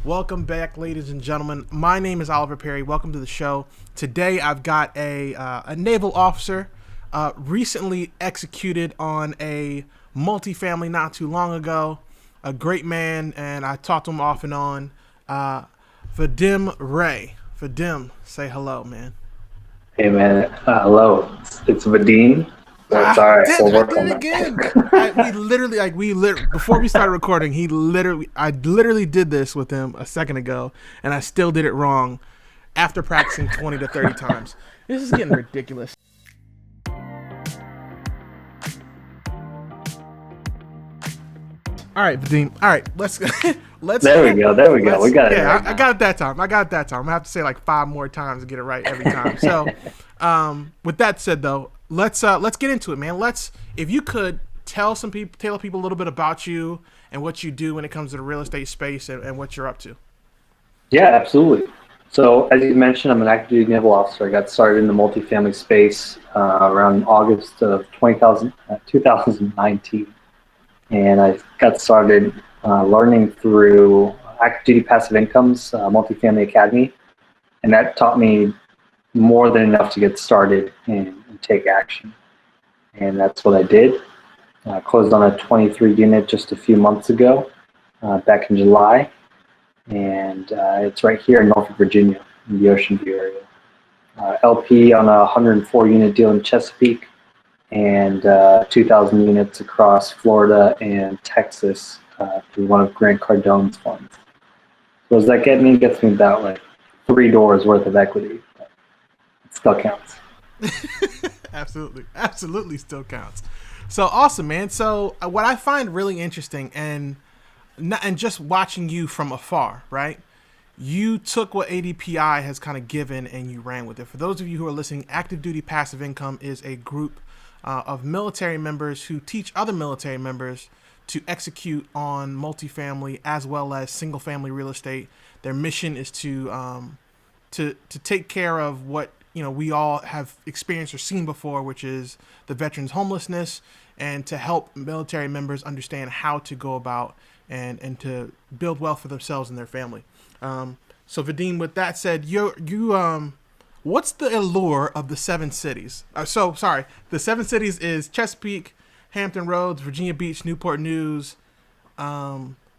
Welcome back, ladies and gentlemen. My name is Oliver Perry. Welcome to the show. Today, I've got a naval officer recently executed on a multifamily not too long ago. A great man, and I talked to him off and on. Vadim Rey. Vadim, say hello, man. Hey man, hello. It's Vadim. That's all right. We'll I work did on it again. Before we started recording, I literally did this with him a second ago, and I still did it wrong after practicing 20 to 30 times. This is getting ridiculous. All right, Vadim. All right, let's. There we go. There we go. We got it. Yeah, Right I got it that time. I have to say like 5 more times to get it right every time. So, with that said, though, let's get into it, man. If you could tell people a little bit about you and what you do when it comes to the real estate space and what you're up to. Yeah, absolutely. So as you mentioned, I'm an active duty naval officer. I got started in the multifamily space around August of 2019. And I got started learning through active duty passive income's multifamily academy. And that taught me more than enough to get started and take action. And that's what I did. Closed on a 23 unit just a few months ago, back in July. And it's right here in Norfolk, Virginia, in the Ocean View area. LP on a 104 unit deal in Chesapeake, and 2,000 units across Florida and Texas through one of Grant Cardone's funds. So does that get me? It gets me about like 3 doors worth of equity. But it still counts. Absolutely still counts. So awesome, man. So what I find really interesting and just watching you from afar, right? You took what ADPI has kind of given and you ran with it. For those of you who are listening, Active Duty Passive Income is a group of military members who teach other military members to execute on multifamily as well as single family real estate. Their mission is to take care of what we all have experienced or seen before, which is the veterans homelessness, and to help military members understand how to go about and to build wealth for themselves and their family. So Vadim, with that said, what's the allure of the 7 cities? The 7 cities is Chesapeake, Hampton Roads, Virginia Beach, Newport News,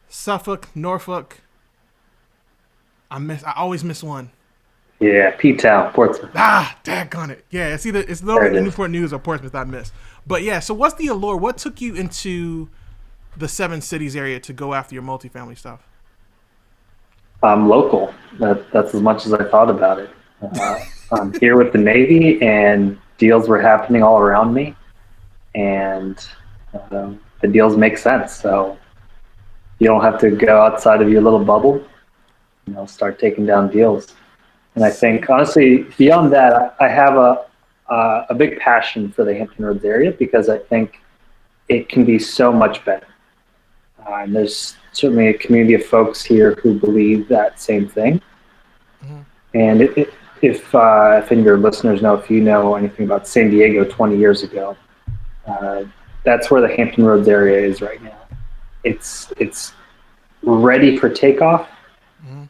Suffolk, Norfolk. I always miss one. Yeah, P-Town, Portsmouth. Daggone it. Yeah, it's literally Newport News or Portsmouth I missed. But yeah, so what's the allure? What took you into the 7 cities area to go after your multifamily stuff? I'm local. That's as much as I thought about it. I'm here with the Navy, and deals were happening all around me, and the deals make sense. So you don't have to go outside of your little bubble. Start taking down deals. And I think, honestly, beyond that, I have a big passion for the Hampton Roads area because I think it can be so much better. And there's certainly a community of folks here who believe that same thing. Mm-hmm. And if any of your listeners know, if you know anything about San Diego 20 years ago, that's where the Hampton Roads area is right now. It's ready for takeoff, mm-hmm.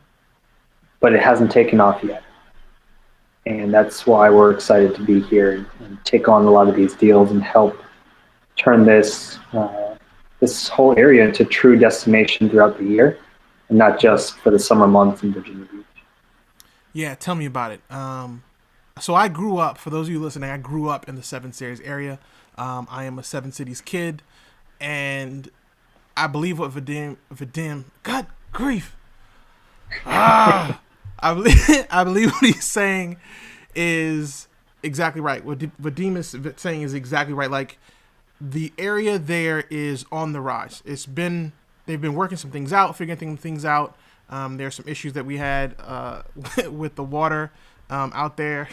but it hasn't taken off yet. And that's why we're excited to be here and take on a lot of these deals and help turn this whole area into a true destination throughout the year, and not just for the summer months in Virginia Beach. Yeah, tell me about it. So I grew up, for those of you listening, I grew up in the 7 cities area. I am a 7 cities kid, and I believe what Vadim, God grief. I believe what he's saying is exactly right. What Vadim is saying is exactly right. Like, the area there is on the rise. They've been working some things out, figuring things out. There's some issues that we had with the water out there,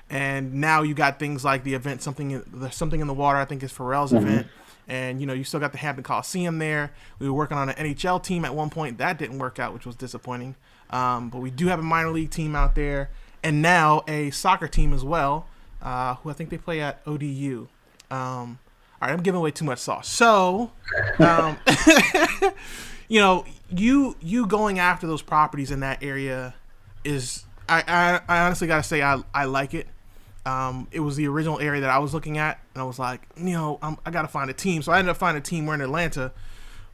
and now you got things like the event, something in the water. I think is Pharrell's mm-hmm. event, and you still got the Hampton Coliseum there. We were working on an NHL team at one point that didn't work out, which was disappointing. But we do have a minor league team out there, and now a soccer team as well, who I think they play at ODU. All right, I'm giving away too much sauce. So, you going after those properties in that area is I honestly gotta say I like it. It was the original area that I was looking at, and I was like, I gotta find a team. So I ended up finding a team. We're in Atlanta,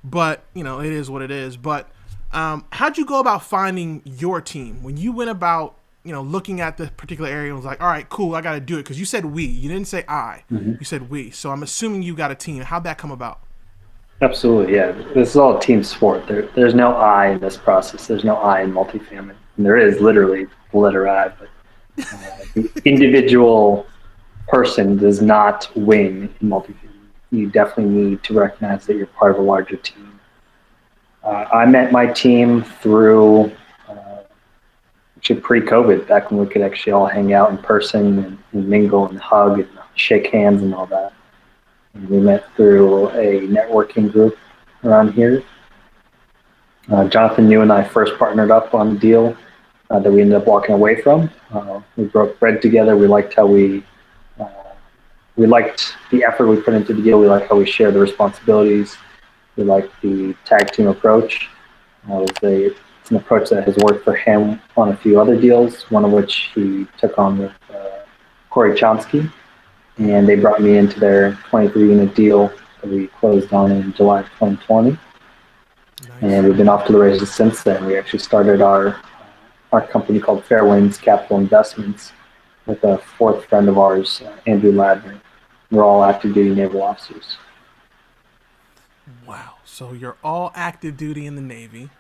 but it is what it is. But how'd you go about finding your team when you went about looking at the particular area and was like, all right, cool, I got to do it? Because you said we, you didn't say I, Mhm. you said we. So I'm assuming you got a team. How'd that come about? Absolutely, yeah. This is all a team sport. There's no I in this process. There's no I in multifamily. And there is literally the letter I, but the individual person does not win in multifamily. You definitely need to recognize that you're part of a larger team. I met my team through actually pre-COVID, back when we could actually all hang out in person and mingle and hug and shake hands and all that. And we met through a networking group around here. Jonathan, you and I first partnered up on a deal that we ended up walking away from. We broke bread together. Uh, we liked the effort we put into the deal. We liked how we shared the responsibilities. We liked the tag team approach. It's an approach that has worked for him on a few other deals, one of which he took on with Corey Chomsky, and they brought me into their 23-unit deal that we closed on in July of 2020. Nice. And we've been off to the races since then. We actually started our company called Fairwinds Capital Investments with a fourth friend of ours, Andrew Ladner. We're all active duty naval officers. Wow. So you're all active duty in the Navy.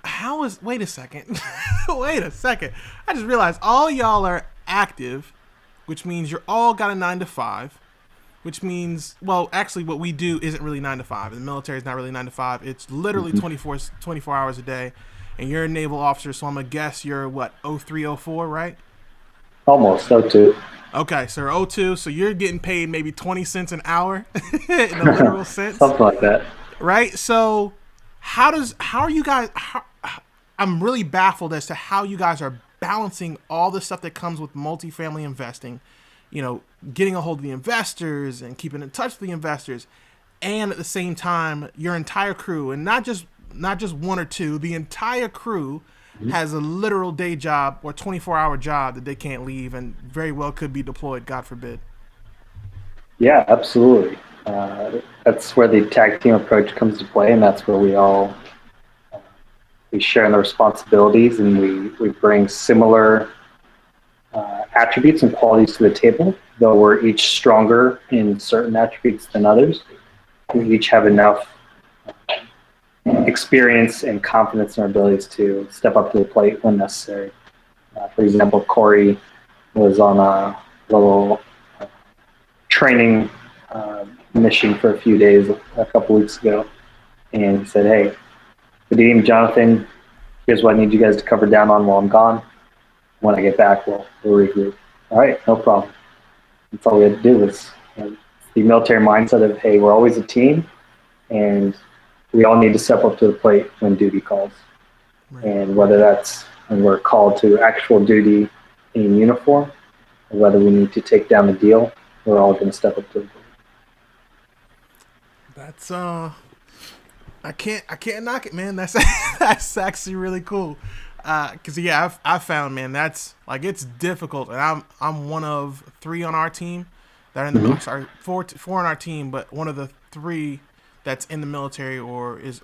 How is? Wait a second. Wait a second. I just realized all y'all are active, which means you're all got a 9 to 5. Which means, well, actually, what we do isn't really 9 to 5. The military is not really 9 to 5. It's literally Mm-hmm. 24 hours a day. And you're a naval officer, so I'm gonna guess you're what, 0304, right? Almost, so too. Okay, so O2, so you're getting paid maybe 20 cents an hour in a literal sense, Something like that. right? So how are you guys I'm really baffled as to how you guys are balancing all the stuff that comes with multifamily investing, getting a hold of the investors and keeping in touch with the investors, and at the same time your entire crew, and not just one or two, the entire crew has a literal day job or 24-hour job that they can't leave and very well could be deployed, God forbid. Yeah, absolutely. That's where the tag team approach comes to play, and that's where we share in the responsibilities, and we bring similar attributes and qualities to the table. Though we're each stronger in certain attributes than others, we each have enough experience and confidence in our abilities to step up to the plate when necessary. For example, Corey was on a little training mission for a few days a couple weeks ago, and he said, "Hey, Vadim, Jonathan, here's what I need you guys to cover down on while I'm gone. When I get back, we'll regroup." All right, no problem. That's all we had to do was the military mindset of, hey, we're always a team, and we all need to step up to the plate when duty calls. Right. And whether that's when we're called to actual duty in uniform, or whether we need to take down the deal, we're all going to step up to the plate. That's I can't knock it, man. That's that's actually really cool. Cause yeah, I've found, man, that's like, it's difficult, and I'm one of three on our team that are in the, Mm-hmm. sorry, four on our team, but one of the three that's in the military, or is,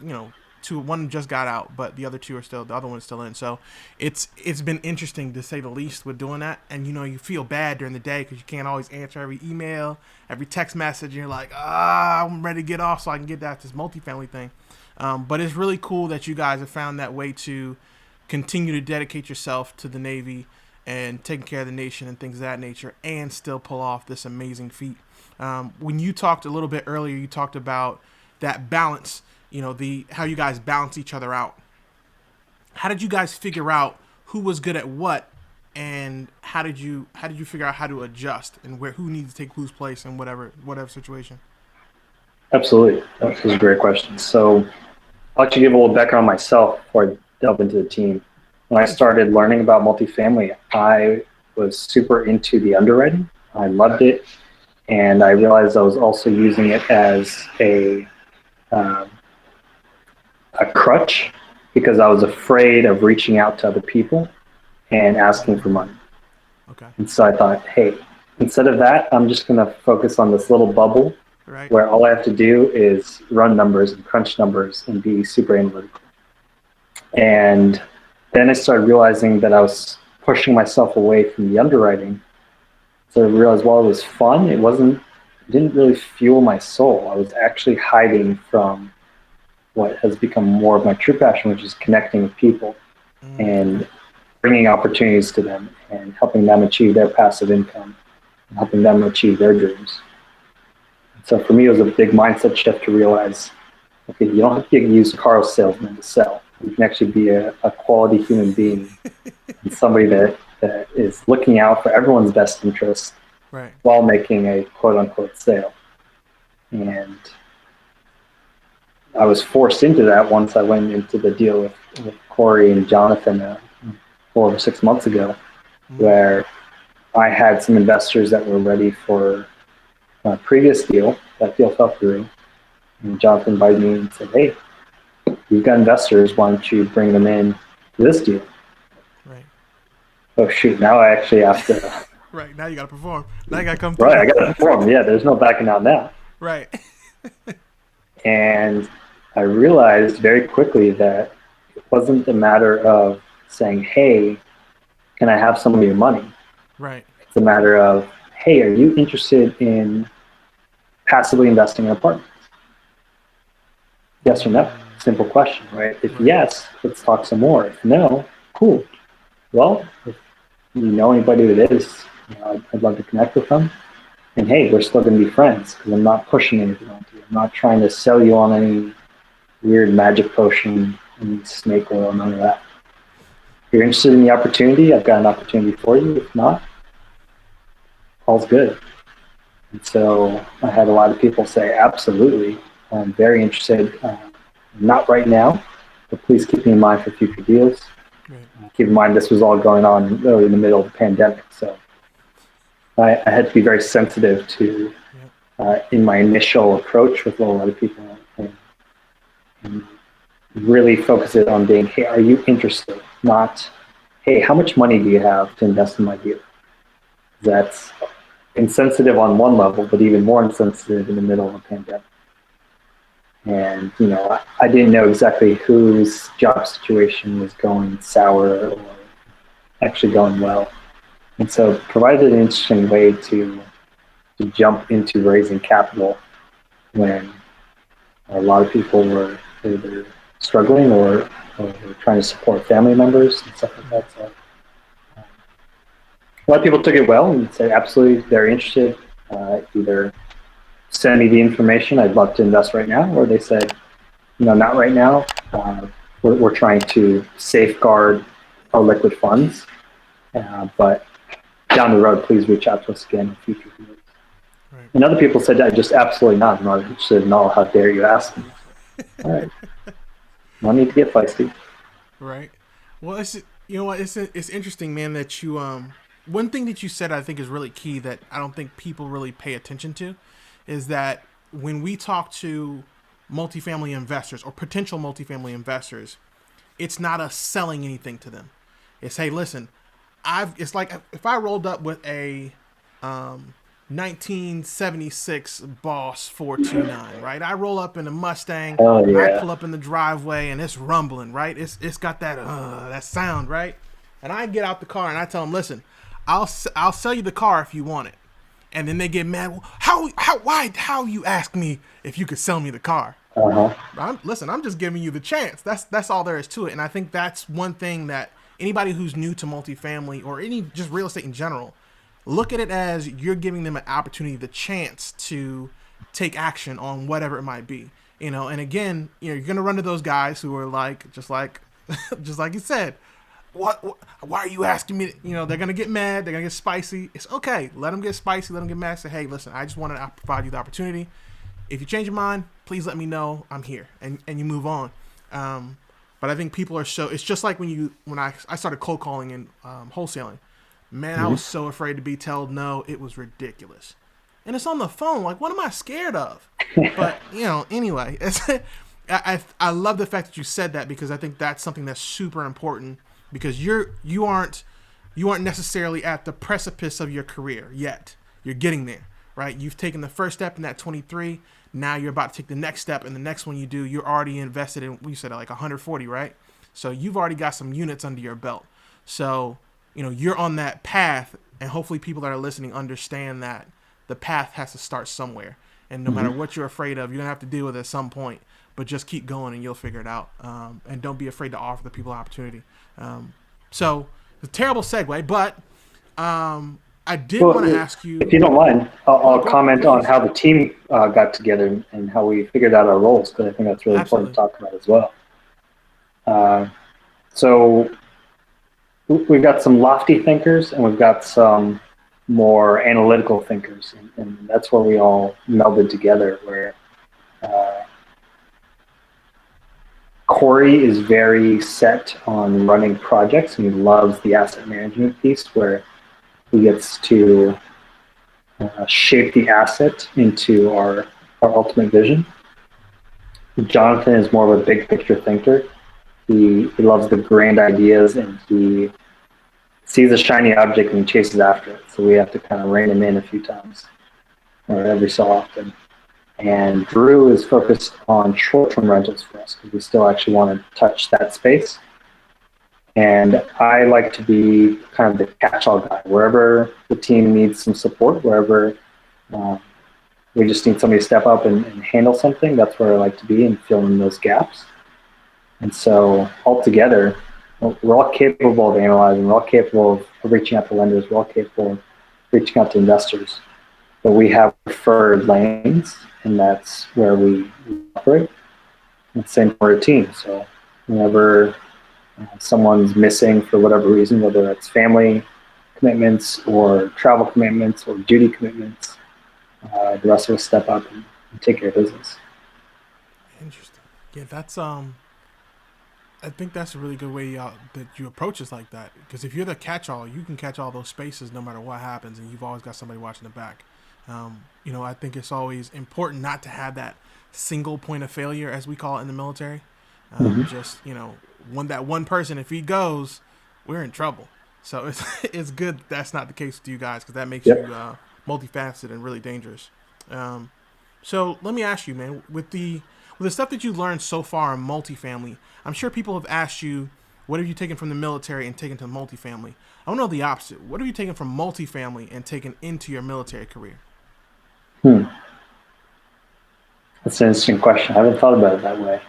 two, one just got out, but the other two are still, the other one's still in. So it's been interesting to say the least with doing that, and you feel bad during the day because you can't always answer every email, every text message, and you're like, I'm ready to get off so I can get that this multifamily thing. But it's really cool that you guys have found that way to continue to dedicate yourself to the Navy and taking care of the nation and things of that nature, and still pull off this amazing feat. When you talked a little bit earlier, you talked about that balance, the how you guys balance each other out. How did you guys figure out who was good at what, and how did you figure out how to adjust, and where who needs to take whose place in whatever situation? Absolutely. That was a great question. So I'll let you give a little background on myself before I delve into the team. When I Please. started learning about multifamily, I was super into the underwriting. I loved it. And I realized I was also using it as um, a crutch because I was afraid of reaching out to other people and asking for money. Okay. And so I thought, hey, instead of that, I'm just going to focus on this little bubble Right. where all I have to do is run numbers and crunch numbers and be super analytical. And then I started realizing that I was pushing myself away from the underwriting. So I realized while it was fun, it didn't really fuel my soul. I was actually hiding from what has become more of my true passion, which is connecting with people Okay. and bringing opportunities to them and helping them achieve their passive income and helping them achieve their dreams. So for me, it was a big mindset shift to realize, okay, you don't have to be a used car salesman to sell. You can actually be a quality human being and somebody that is looking out for everyone's best interest Right. while making a quote unquote sale. And I was forced into that once I went into the deal with Corey and Jonathan 4 or 6 months ago, Mm. where I had some investors that were ready for a previous deal. That deal fell through. And Jonathan invited me and said, hey, you've got investors. Why don't you bring them in to this deal? Right. Oh, shoot. Now I actually have to, Right. Now you gotta perform. Now you gotta come right, through. I got to perform. Yeah, there's no backing out now. Right. And I realized very quickly that it wasn't a matter of saying, hey, can I have some of your money? Right. It's a matter of, hey, are you interested in passively investing in apartments? Yes or no? Mm. Simple question, right? If Right. yes, let's talk some more. If no, cool. Well, if you know anybody that is, I'd love to connect with them. And hey, we're still going to be friends because I'm not pushing anything on you. I'm not trying to sell you on any weird magic potion and snake oil, none of that. If you're interested in the opportunity, I've got an opportunity for you. If not, all's good. And so I had a lot of people say, absolutely, I'm very interested. Not right now, but please keep me in mind for future deals. Right. Keep in mind this was all going on really in the middle of the pandemic. So I had to be very sensitive to, Yep. in my initial approach with a lot of people, and really focus it on being, hey, are you interested? Not, hey, how much money do you have to invest in my deal? That's insensitive on one level, but even more insensitive in the middle of a pandemic. And, I didn't know exactly whose job situation was going sour or actually going well. And so it provided an interesting way to jump into raising capital when a lot of people were either struggling or were trying to support family members and stuff like Mm. that. So a lot of people took it well and said, absolutely, they're interested. Either send me the information, I'd love to invest right now, or they said, not right now. We're trying to safeguard our liquid funds, but down the road, please reach out to us again in future deals. Right. And other people said, I just absolutely not. I'm not interested in all. How dare you ask me? All right, no need to get feisty. Right. Well, it's you know what it's interesting, man. That you one thing that you said I think is really key that I don't think people really pay attention to is that when we talk to multifamily investors or potential multifamily investors, it's not us selling anything to them. It's hey, listen, it's like if I rolled up with a 1976 Boss 429, right? I roll up in a Mustang Oh and I yeah. pull up in the driveway and it's rumbling, right? It's got that sound, right? And I get out the car and I tell them, listen, I'll sell you the car if you want it. And then they get mad. Well, how you ask me if you could sell me the car? Uh huh. Listen, I'm just giving you the chance. That's all there is to it. And I think that's one thing that anybody who's new to multifamily or any just real estate in general, look at it as you're giving them an opportunity, the chance to take action on whatever it might be. And again, you're gonna run to those guys who are like, just like, just like you said, what? Why are you asking me? They're gonna get mad. They're gonna get spicy. It's okay. Let them get spicy. Let them get mad. Say, hey, listen, I just want to provide you the opportunity. If you change your mind, please let me know. I'm here, and you move on. But I think people are so. It's just like when I started cold calling and wholesaling. Man, I Mm-hmm. was so afraid to be told no. It was ridiculous, and it's on the phone. Like, what am I scared of? But anyway, I love the fact that you said that, because I think that's something that's super important, because you aren't necessarily at the precipice of your career yet. You're getting there, right? You've taken the first step in that 23. Now you're about to take the next step, and the next one you do, you're already invested in. We said like 140, right? So you've already got some units under your belt. So you're on that path, and hopefully people that are listening understand that the path has to start somewhere, and no matter Hmm. what you're afraid of, you're gonna have to deal with it at some point. But just keep going, and you'll figure it out. And don't be afraid to offer the people opportunity. So it's a terrible segue, but I did want to Well, ask you. if you don't mind, No, I'll go comment on please. how the team got together and how we figured out our roles, because I think that's really important Absolutely. to talk about as well. Uh, so we've got some lofty thinkers and we've got some more analytical thinkers, and that's where we all melded together. Where uh, Corey is very set on running projects and he loves the asset management piece, where he gets to shape the asset into our ultimate vision. Jonathan is more of a big picture thinker. He loves the grand ideas and he sees a shiny object and he chases after it. So we have to kind of rein him in a few times or every so often. And Drew is focused on short term rentals for us because we still actually want to touch that space. And I like to be kind of the catch all guy. Wherever the team needs some support, wherever um, we just need somebody to step up and handle something, that's where I like to be and fill in those gaps. And so altogether, we're all capable of analyzing, we're all capable of reaching out to lenders, we're all capable of reaching out to investors, but we have preferred lanes, and that's where we operate. And same for a team. So whenever someone's missing for whatever reason, whether it's family commitments or travel commitments or duty commitments, the rest of us step up and take care of business. Interesting. Yeah, that's I think that's a really good way that you approach this like that. Because if you're the catch-all, you can catch all those spaces no matter what happens, and you've always got somebody watching the back. I think it's always important not to have that single point of failure, as we call it in the military. Mm-hmm. Just one person. If he goes, we're in trouble. So it's it's good that's not the case with you guys, because that makes Yep. you multifaceted and really dangerous. Um, so let me ask you, man, with the stuff that you learned so far in multifamily, I'm sure people have asked you, what have you taken from the military and taken to multifamily? I want to know the opposite. What have you taken from multifamily and taken into your military career? Hmm. That's an interesting question. I haven't thought about it that way.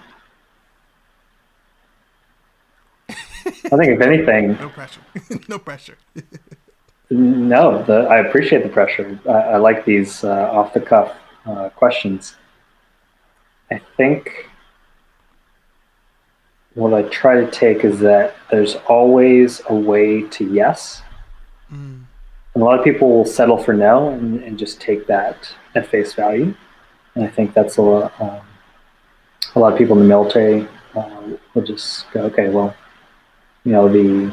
I think if no, anything, no pressure. No pressure. no, I appreciate the pressure. I like these off the cuff questions. I think what I try to take is that there's always a way to yes. Mm, And a lot of people will settle for no and just take that at face value. And I think that's a lot of people in the military will just go, okay, well, you know, the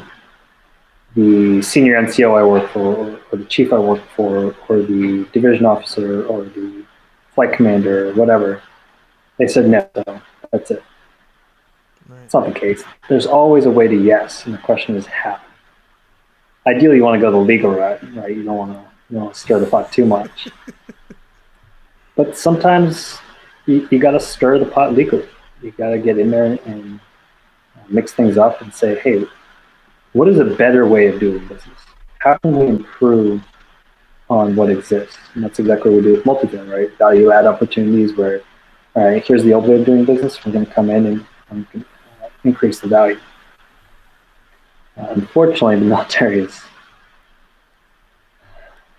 senior NCO I work for, or the chief I work for, or the division officer, or the flight commander, or whatever, they said no, so that's it. right. It's not the case. There's always a way to yes, and the question is how. Ideally, you want to go the legal route, right? You don't want to stir the pot too much. But sometimes you got to stir the pot legally. You got to get in there and mix things up and say, hey, what is a better way of doing business? How can we improve on what exists? And that's exactly what we do with multifamily, right? Value add opportunities where, all right, here's the old way of doing business. We're going to come in and increase the value. Unfortunately, the military is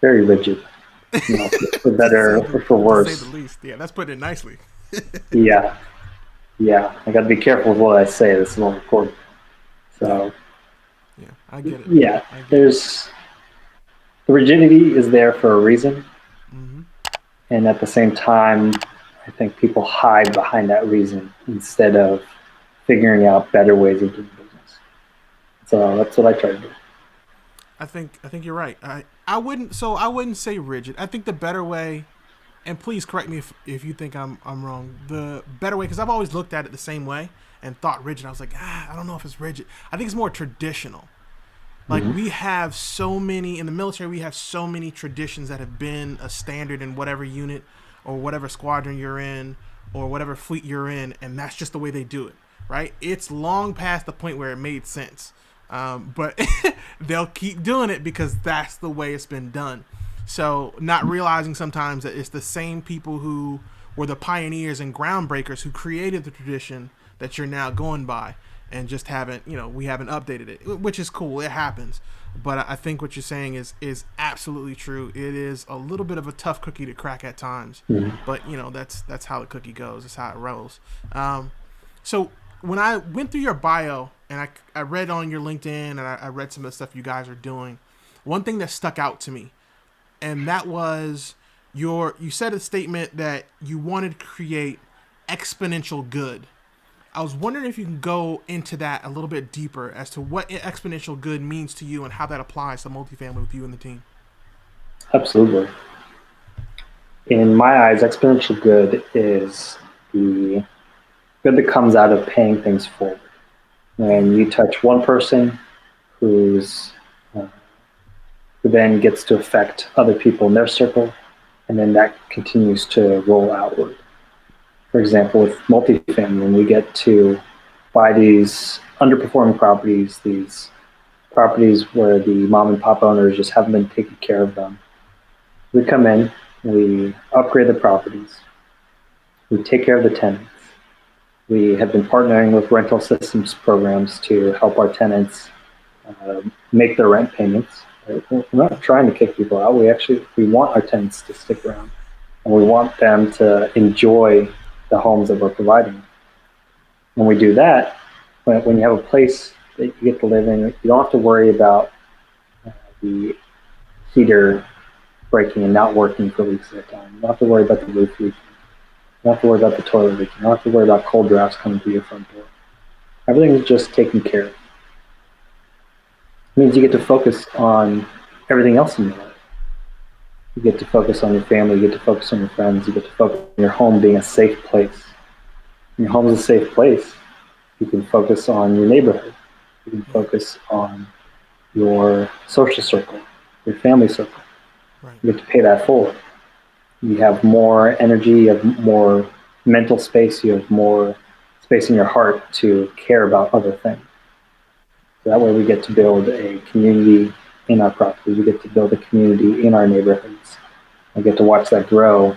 very rigid, for to better say or the for to say the worse. least. Yeah, that's putting it nicely. Yeah, yeah. I got to be careful with what I say. This is all recorded. Yeah, So, yeah, I get it, man. yeah, I get it. there's the rigidity is there for a reason, Mm-hmm. and at the same time, I think people hide behind that reason instead of figuring out better ways of doing business. So that's what I try to do. I think you're right. I wouldn't say rigid. I think the better way, and please correct me if you think I'm wrong. The better way, because I've always looked at it the same way and thought rigid. I was like, I don't know if it's rigid. I think it's more traditional. Like Hmm. we have so many in the military, we have so many traditions that have been a standard in whatever unit or whatever squadron you're in or whatever fleet you're in, and that's just the way they do it, right? It's long past the point where it made sense, but they'll keep doing it because that's the way it's been done. So not realizing sometimes that it's the same people who were the pioneers and groundbreakers who created the tradition that you're now going by, and just haven't, we haven't updated it, which is cool. It happens. But I think what you're saying is absolutely true. It is a little bit of a tough cookie to crack at times, Hmm. but that's how the cookie goes. It's how it rolls. So when I went through your bio and I read on your LinkedIn and I read some of the stuff you guys are doing, one thing that stuck out to me, and that was you said a statement that you wanted to create exponential good. I was wondering if you can go into that a little bit deeper as to what exponential good means to you and how that applies to multifamily with you and the team. Absolutely. In my eyes, exponential good is the good that comes out of paying things forward. Mm, When you touch one person who's uh, who then gets to affect other people in their circle, and then that continues to roll outward. For example, with multifamily, when we get to buy these underperforming properties, these properties where the mom and pop owners just haven't been taking care of them, we come in, we upgrade the properties, we take care of the tenants. We have been partnering with rental systems programs to help our tenants make their rent payments. We're not trying to kick people out. We want our tenants to stick around, and we want them to enjoy the homes that we're providing. When we do that, when you have a place that you get to live in, you don't have to worry about the heater breaking and not working for weeks at a time. You don't have to worry about the roof leaking. You don't have to worry about the toilet leaking. You don't have to worry about cold drafts coming through your front door. Everything is just taken care of. It means you get to focus on everything else in your life. You get to focus on your family. You get to focus on your friends. You get to focus on your home being a safe place. When your home is a safe place, you can focus on your neighborhood. You can yeah, focus on your social circle, your family circle. right. You get to pay that forward. You have more energy, you have more mental space, you have more space in your heart to care about other things. So that way we get to build a community in our properties. We get to build a community in our neighborhoods. We get to watch that grow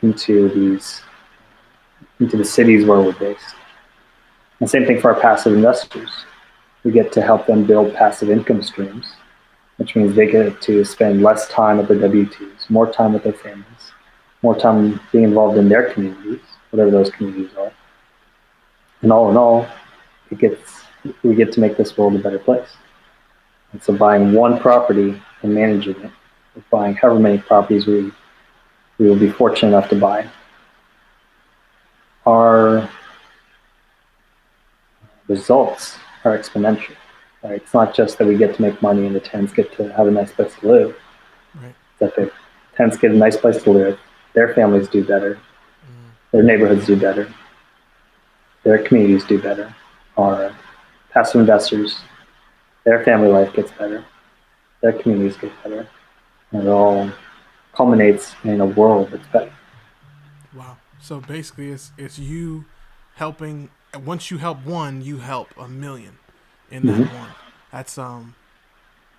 into these into the cities where we're based. And same thing for our passive investors. We get to help them build passive income streams, which means they get to spend less time at their W-2s, more time with their families, more time being involved in their communities, whatever those communities are. And all in all, it gets we get to make this world a better place. And so buying one property and managing it, or buying however many properties we will be fortunate enough to buy, our results are exponential. Right? It's not just that we get to make money and the tenants get to have a nice place to live. It's Right. that the tenants get a nice place to live, their families do better, Mm, their neighborhoods do better, their communities do better. Our passive investors, their family life gets better, their communities get better, and it all culminates in a world that's better. wow. So basically, it's you helping. Once you help one, you help a million in that Mm-hmm. one. That's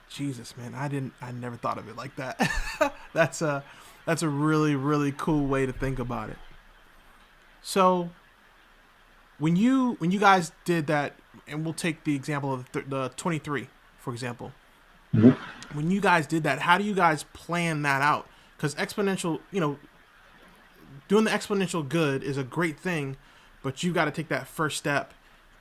Jesus, man. I never thought of it like that. that's a that's a really cool way to think about it. So when you guys did that, and we'll take the example of the 23, for example. Mm-hmm. When you guys did that, how do you guys plan that out? Because exponential, doing the exponential good is a great thing, but you've got to take that first step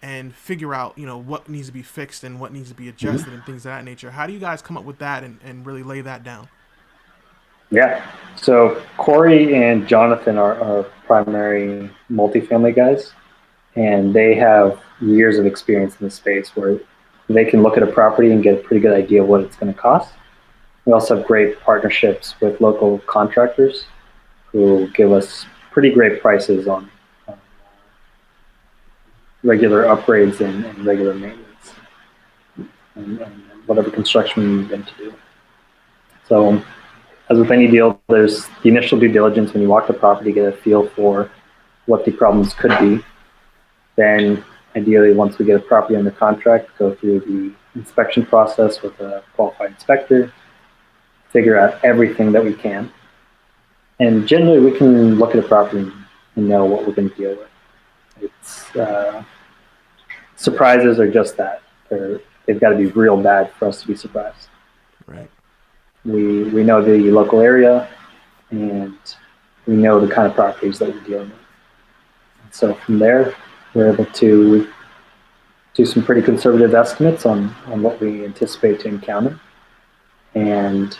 and figure out, what needs to be fixed and what needs to be adjusted Mm-hmm. and things of that nature. How do you guys come up with that and really lay that down? Yeah. So Corey and Jonathan are our primary multifamily guys, and they have years of experience in the space where they can look at a property and get a pretty good idea of what it's going to cost. We also have great partnerships with local contractors who give us pretty great prices on regular upgrades and regular maintenance and whatever construction we need them to do. So, as with any deal, there's the initial due diligence when you walk the property, get a feel for what the problems could be. Then, ideally, once we get a property under contract, go through the inspection process with a qualified inspector, figure out everything that we can. And generally, we can look at a property and know what we're going to deal with. It's surprises are just that. They've got to be real bad for us to be surprised. Right. We know the local area, and we know the kind of properties that we're dealing with. So from there, we're able to do some pretty conservative estimates on what we anticipate to encounter. And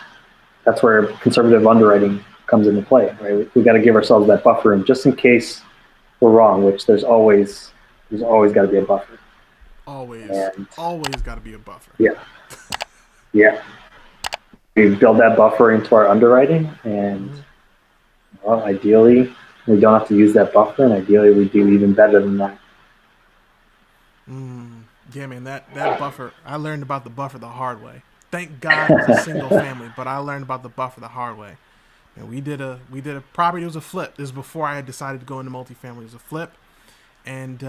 that's where conservative underwriting comes into play, right? We got to give ourselves that buffer room just in case we're wrong, which there's always got to be a buffer. Always, And always got to be a buffer. yeah, yeah. We build that buffer into our underwriting, and well, ideally, we don't have to use that buffer, and ideally, we do even better than that. Yeah, man, that buffer. I learned about the buffer the hard way. Thank God it was a single family, but I learned about the buffer the hard way. And we did a property. It was a flip. This was before I had decided to go into multifamily. It was a flip, and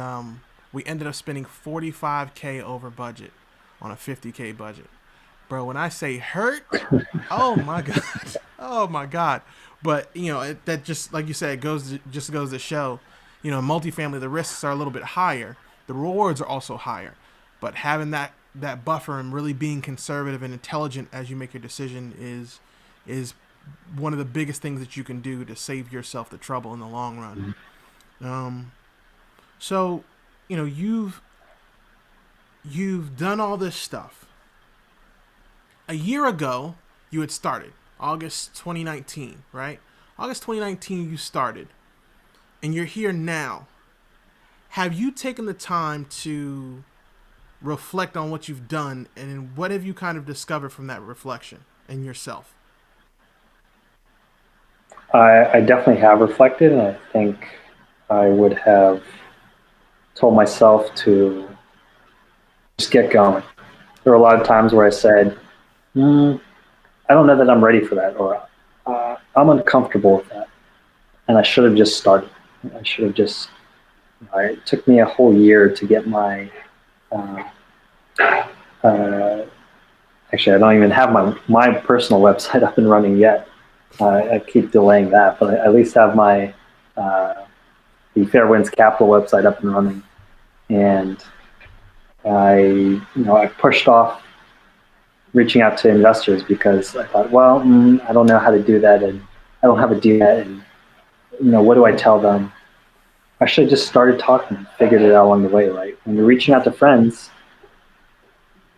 we ended up spending $45K over budget on a $50K budget. Bro, when I say hurt, oh my god, oh my god. But that just like you said, it goes to show, multifamily the risks are a little bit higher, the rewards are also higher, but having that buffer and really being conservative and intelligent as you make your decision is one of the biggest things that you can do to save yourself the trouble in the long run. So, you've done all this stuff. A year ago, you had started. August 2019, right? August 2019, you started. And you're here now. Have you taken the time to reflect on what you've done, and what have you kind of discovered from that reflection in yourself? I definitely have reflected, and I think I would have told myself to just get going. There were a lot of times where I said, I don't know that I'm ready for that, or I'm uncomfortable with that. And I should have just started. I should have just, it took me a whole year to get my, actually, I don't even have my personal website up and running yet. I keep delaying that, but I at least have my, the Fairwinds Capital website up and running. And I pushed off reaching out to investors because I thought, well, I don't know how to do that, and I don't have a deal yet, and what do I tell them? I should have just started talking and figured it out along the way, right? When you're reaching out to friends,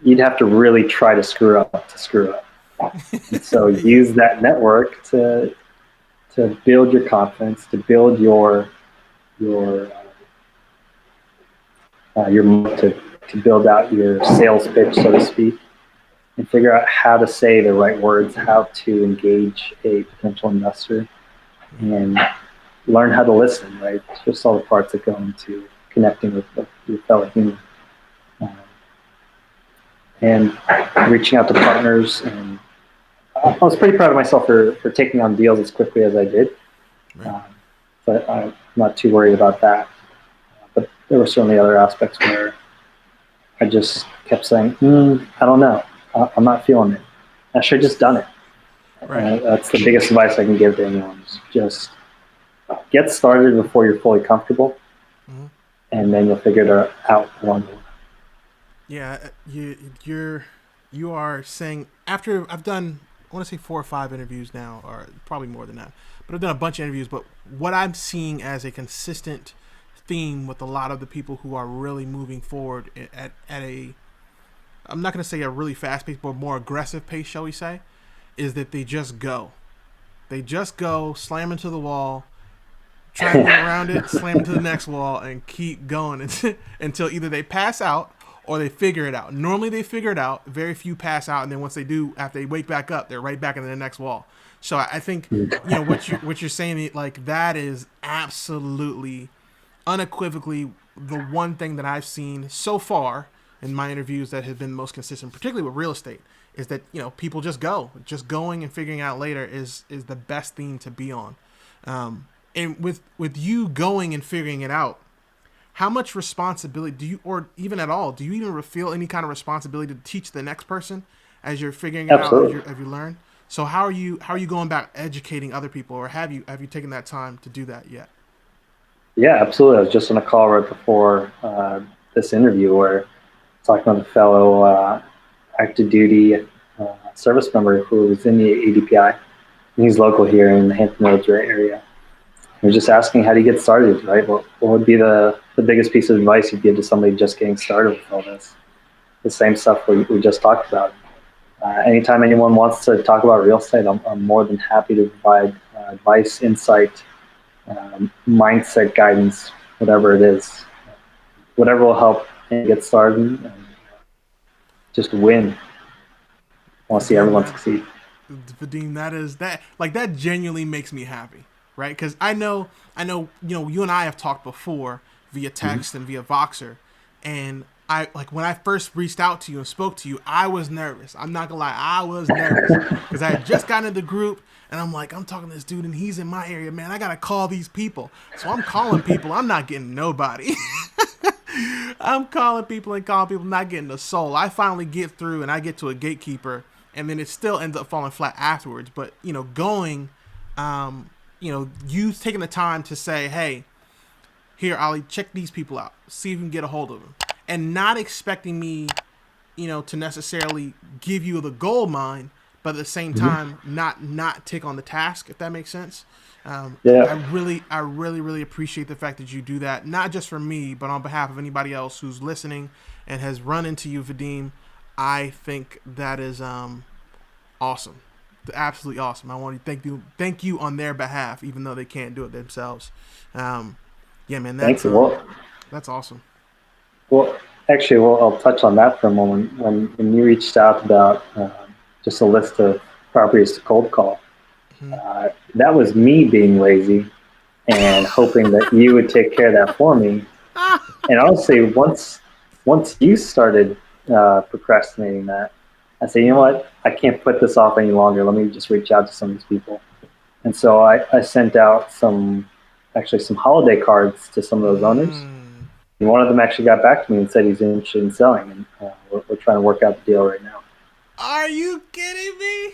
you'd have to really try to screw up. And so use that network to build your confidence, to build your to build out your sales pitch, so to speak, and figure out how to say the right words, how to engage a potential investor, and learn how to listen, right? Just all the parts that go into connecting with your fellow human. And reaching out to partners. And I was pretty proud of myself for taking on deals as quickly as I did. Right. But I'm not too worried about that. But there were certainly other aspects where I just kept saying, I don't know. I'm not feeling it. I should have just done it. Right. That's the biggest advice I can give to anyone. Is just get started before you're fully comfortable, and then you'll figure it out along the way. Yeah, you are saying, after I've done, I want to say 4 or 5 interviews now, or probably more than that, but I've done a bunch of interviews. But what I'm seeing as a consistent theme with a lot of the people who are really moving forward at a, I'm not going to say a really fast pace, but more aggressive pace, shall we say, is that they just go. They just go, slam into the wall, try to move around it, slam into the next wall, and keep going until either they pass out or they figure it out. Normally they figure it out. Very few pass out, and then once they do, after they wake back up, they're right back into the next wall. So I think what you're saying, like that is absolutely unequivocally the one thing that I've seen so far in my interviews that have been most consistent, particularly with real estate, is that people just go, just going and figuring out later is the best theme to be on. And with you going and figuring it out, how much responsibility do you, or even at all, do you even feel any kind of responsibility to teach the next person as you're figuring it out, Absolutely. as you learn? So how are you going about educating other people, or have you taken that time to do that yet? Yeah, absolutely. I was just on a call right before this interview where talking with a fellow active duty service member who's in the ADPI. He's local here in the Hampton Roads area. We're just asking how do you get started, right? What would be the biggest piece of advice you'd give to somebody just getting started with all this? The same stuff we just talked about. Anytime anyone wants to talk about real estate, I'm more than happy to provide advice, insight, mindset guidance, whatever it is. Whatever will help and get started and just win. I want to see Vadim, everyone that succeed. Vadim, that is that like that genuinely makes me happy, right? Because I know, you and I have talked before via Mm-hmm. text and via Voxer, and I like when I first reached out to you and spoke to you, I was nervous. I'm not gonna lie, I was nervous because I had just gotten into the group, and I'm like, I'm talking to this dude, and he's in my area, man. I gotta call these people, so I'm calling people. I'm not getting nobody. I'm calling people and calling people, not getting a soul. I finally get through and I get to a gatekeeper, and then it still ends up falling flat afterwards. But going, you taking the time to say, hey, here, Ollie, check these people out, see if you can get a hold of them, and not expecting me, to necessarily give you the gold mine, but at the same Mm-hmm. time, not take on the task, if that makes sense. I Yeah, really appreciate the fact that you do that, not just for me, but on behalf of anybody else who's listening and has run into you, Vadim. I think that is awesome, absolutely awesome. I want to thank you on their behalf, even though they can't do it themselves. Um, yeah, man, thank you. that's awesome. Well, actually, I'll touch on that for a moment. When you reached out about just a list of properties to cold call, Mhm. that was me being lazy and hoping that you would take care of that for me. And honestly, once you started procrastinating that, I said, you know what? I can't put this off any longer. Let me just reach out to some of these people. And so I sent out actually some holiday cards to some of those owners. Mm. And one of them actually got back to me and said he's interested in selling, and we're trying to work out the deal right now. Are you kidding me?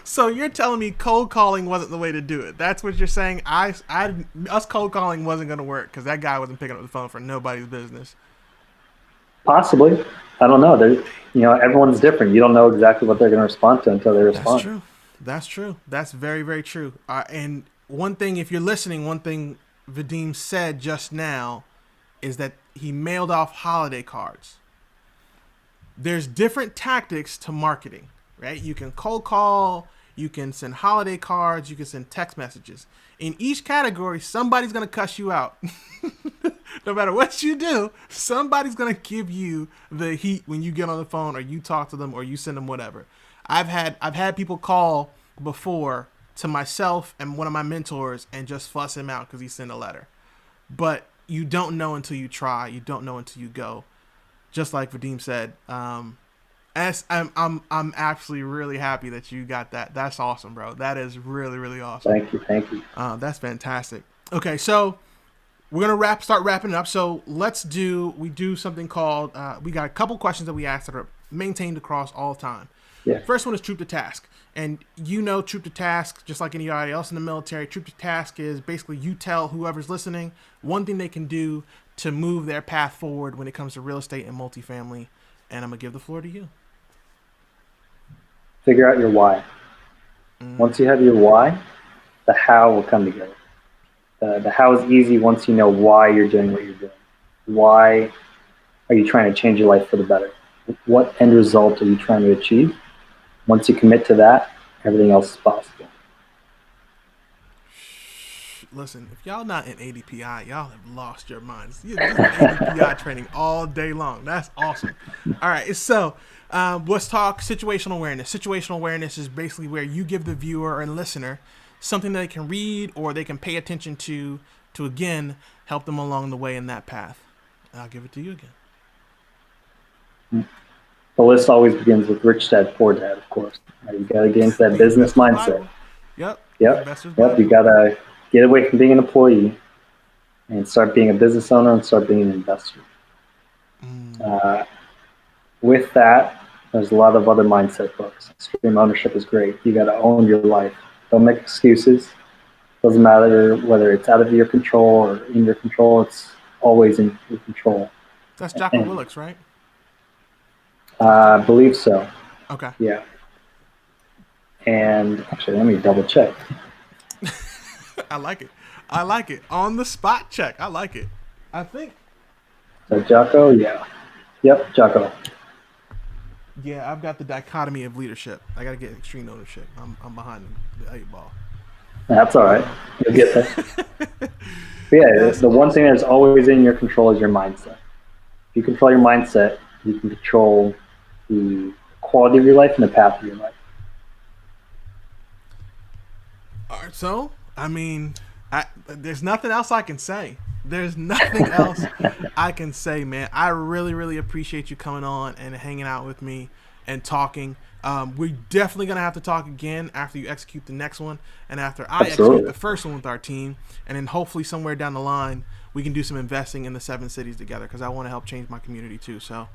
So you're telling me cold calling wasn't the way to do it? That's what you're saying? Us cold calling wasn't going to work because that guy wasn't picking up the phone for nobody's business. Possibly, I don't know. Everyone's different. You don't know exactly what they're going to respond to until they That's respond. true. That's true. That's very, very true. And one thing, if you're listening, one thing Vadim said just now is that he mailed off holiday cards. There's different tactics to marketing, right? You can cold call, you can send holiday cards, you can send text messages. In each category, somebody's going to cuss you out. No matter what you do, somebody's going to give you the heat when you get on the phone or you talk to them or you send them whatever. I've had people call before to myself and one of my mentors and just fuss him out because he sent a letter. But you don't know until you try. You don't know until you go. Just like Vadim said, I'm actually really happy that you got that. That's awesome, bro. That is really really awesome. Thank you, thank you. That's fantastic. Okay, so we're gonna start wrapping it up. So we do something called we got a couple questions that we asked that are maintained across all time. Yeah, First one is troop to task. And troop to task, just like anybody else in the military, troop to task is basically you tell whoever's listening one thing they can do to move their path forward when it comes to real estate and multifamily. And I'm going to give the floor to you. figure out your why. Mm, Once you have your why, the how will come together. The how is easy once you know why you're doing what you're doing. Why are you trying to change your life for the better? What end result are you trying to achieve? Once you commit to that, everything else is possible. Listen, if y'all not in ADPI, y'all have lost your minds. You're just ADPI training all day long. That's awesome. All right, so let's talk situational awareness. Situational awareness is basically where you give the viewer and listener something they can read or they can pay attention to again help them along the way in that path. I'll give it to you again. The list always begins with rich dad, poor dad, of course. You got to get into that The business investor's mindset. Bible. Yep. The Yep. investor's Yep. You Bible. got to get away from being an employee and start being a business owner and start being an investor. With that, there's a lot of other mindset books. Extreme ownership is great. You got to own your life. Don't make excuses. Doesn't matter whether it's out of your control or in your control. It's always in your control. That's Jocko And Willix, right? I believe so. Okay. Yeah. And actually, let me double check. I like it. I like it. On the spot check. I like it. I think. So Jocko, yeah. Yep, Jocko. Yeah, I've got the dichotomy of leadership. I got to get extreme ownership. I'm behind the 8 ball. That's all right. You'll get there. But yeah, That's the one awesome. thing that's always in your control is your mindset. If you control your mindset, you can control the quality of your life and the path of your life. All right, so I mean, there's nothing else I can say. There's nothing else I can say, man. I really, really appreciate you coming on and hanging out with me and talking. We're definitely gonna have to talk again after you execute the next one and after I execute Absolutely. the first one with our team, and then hopefully somewhere down the line we can do some investing in the 7 cities together because I want to help change my community too. So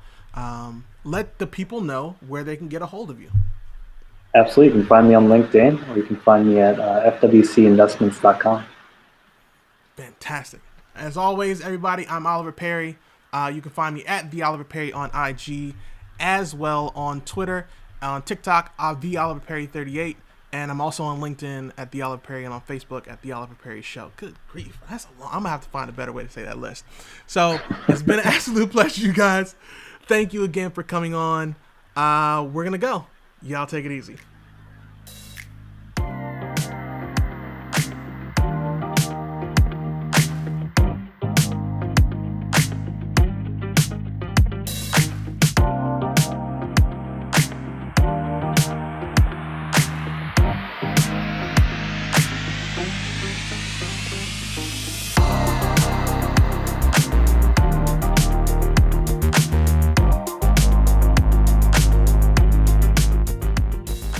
let the people know where they can get a hold of you. Absolutely. You can find me on LinkedIn or you can find me at fwcinvestments.com. Fantastic. As always, everybody, I'm Oliver Perry. You can find me at the Oliver Perry on IG, as well on Twitter, on TikTok, the Oliver Perry 38, and I'm also on LinkedIn at the Oliver Perry and on Facebook at the Oliver Perry Show. Good grief, that's a long. I'm gonna have to find a better way to say that list. So it's been an absolute pleasure, you guys. Thank you again for coming on. We're gonna go. Y'all take it easy.